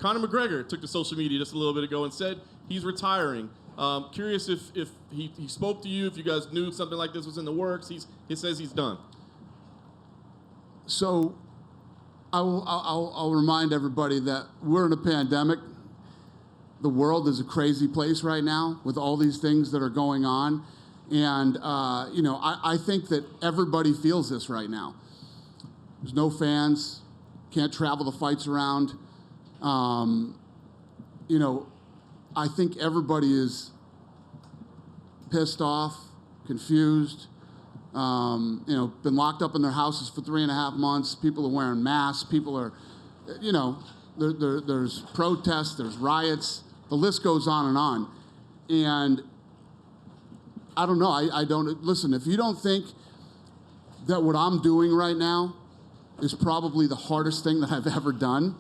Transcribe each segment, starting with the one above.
Conor McGregor took to social media just a little bit ago and said he's retiring. Curious if he spoke to you, if you guys knew something like this was in the works. He says he's done. So I'll remind everybody that we're in a pandemic. The world is a crazy place right now with all these things that are going on. And, I think that everybody feels this right now. There's no fans, can't travel the fights around. I think everybody is pissed off, confused, been locked up in their houses for 3.5 months. People are wearing masks. People are, there's protests, there's riots. The list goes on and on. And I don't know. I don't, listen, if you don't think that what I'm doing right now is probably the hardest thing that I've ever done,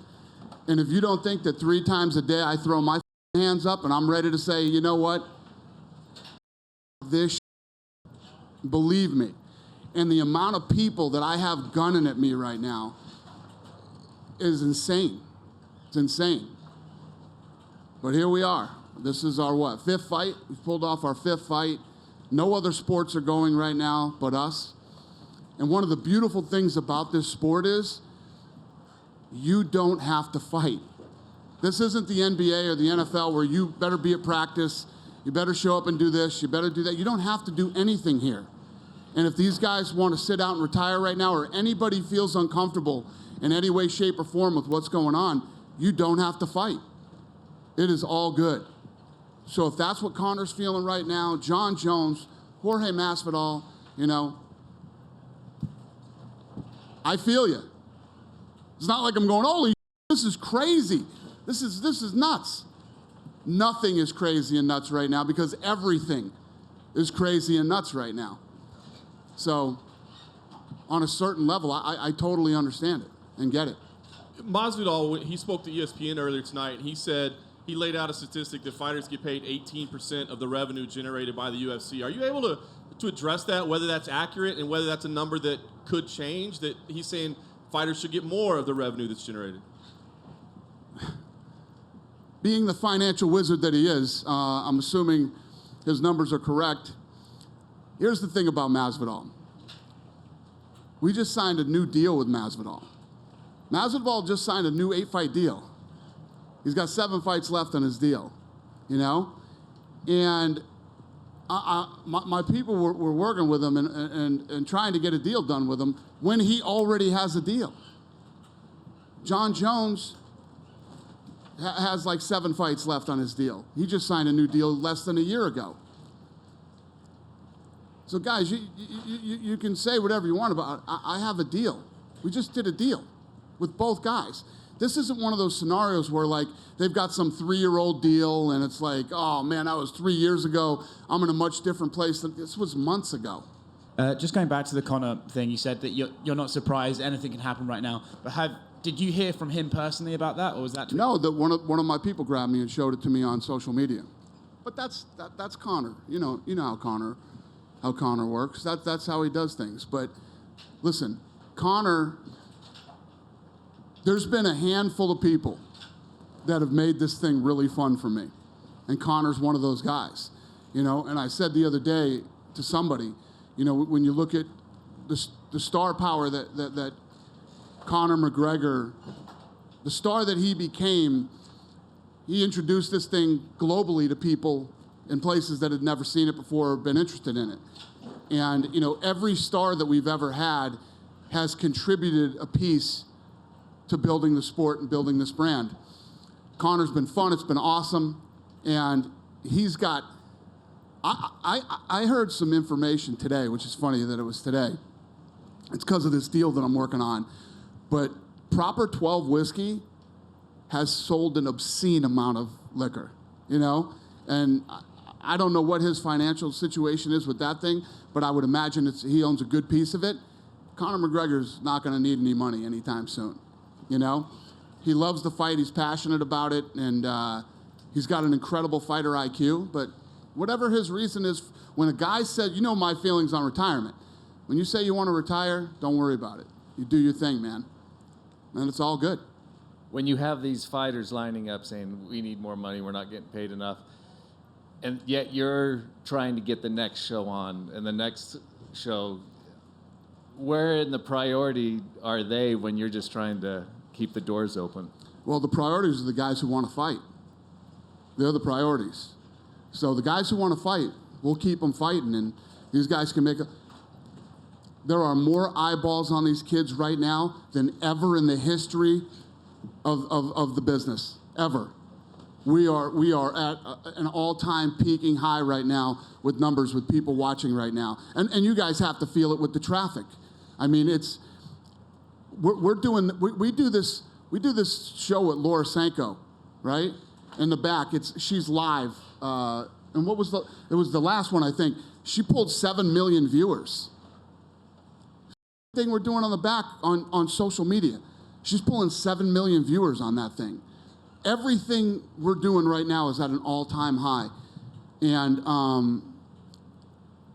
and if you don't think that 3 times a day I throw my hands up and I'm ready to say, you know what, this, believe me, and the amount of people that I have gunning at me right now is insane. It's insane. But here we are. This is our, 5th fight? We've pulled off our 5th fight. No other sports are going right now but us. And one of the beautiful things about this sport is you don't have to fight. This isn't the NBA or the NFL where you better be at practice, you better show up and do this, you better do that. You don't have to do anything here. And if these guys want to sit out and retire right now, or anybody feels uncomfortable in any way, shape, or form with what's going on, you don't have to fight. It is all good. So if that's what Conor's feeling right now, John Jones, Jorge Masvidal, I feel you. It's not like I'm going, holy, this is crazy. This is nuts. Nothing is crazy and nuts right now because everything is crazy and nuts right now. So on a certain level, I totally understand it and get it. Masvidal, he spoke to ESPN earlier tonight. He said he laid out a statistic that fighters get paid 18% of the revenue generated by the UFC. Are you able to address that, whether that's accurate and whether that's a number that could change, that he's saying fighters should get more of the revenue that's generated? Being the financial wizard that he is, I'm assuming his numbers are correct. Here's the thing about Masvidal. We just signed a new deal with Masvidal. Masvidal just signed a new 8-fight deal. He's got 7 fights left on his deal, And my people were working with him and trying to get a deal done with him when he already has a deal. John Jones has like 7 fights left on his deal. He just signed a new deal less than a year ago. So guys, you can say whatever you want about it. I have a deal. We just did a deal with both guys. This isn't one of those scenarios where like they've got some 3-year-old deal and it's like, oh man, that was 3 years ago. I'm in a much different place. This was months ago. Just going back to the Conor thing, you said that you're not surprised anything can happen right now. But did you hear from him personally about that, or was that? No, that one of my people grabbed me and showed it to me on social media. But that's Conor. You know how Conor works. That's how he does things. But listen, Conor. There's been a handful of people that have made this thing really fun for me. And Conor's one of those guys, And I said the other day to somebody, when you look at the star power that Conor McGregor, the star that he became, he introduced this thing globally to people in places that had never seen it before or been interested in it. And, every star that we've ever had has contributed a piece to building the sport and building this brand. Conor's been fun, it's been awesome, and he's got, I heard some information today, which is funny that it was today. It's because of this deal that I'm working on, but Proper 12 whiskey has sold an obscene amount of liquor, and I don't know what his financial situation is with that thing, but I would imagine he owns a good piece of it. Conor McGregor's not gonna need any money anytime soon. He loves the fight, he's passionate about it, and he's got an incredible fighter IQ, but whatever his reason is, when a guy said, my feelings on retirement, when you say you want to retire, don't worry about it. You do your thing, man, and it's all good. when you have these fighters lining up saying, we need more money, we're not getting paid enough, and yet you're trying to get the next show on, and the next show, where in the priority are they when you're just trying to keep the doors open? Well, the priorities are the guys who want to fight. They're the priorities. So the guys who want to fight, we'll keep them fighting, and these guys can make a... There are more eyeballs on these kids right now than ever in the history of the business, ever. We are at an all-time peaking high right now with numbers, with people watching right now. And you guys have to feel it with the traffic. I mean, we do this show at Laura Sanko, right? In the back, she's live. And it was the last one, I think. She pulled 7 million viewers. Thing we're doing on the back on social media. She's pulling 7 million viewers on that thing. Everything we're doing right now is at an all-time high. And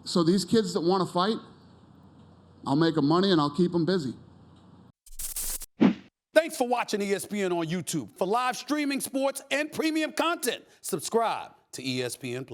so these kids that want to fight, I'll make them money and I'll keep them busy. Thanks for watching ESPN on YouTube. For live streaming, sports, and premium content, subscribe to ESPN+.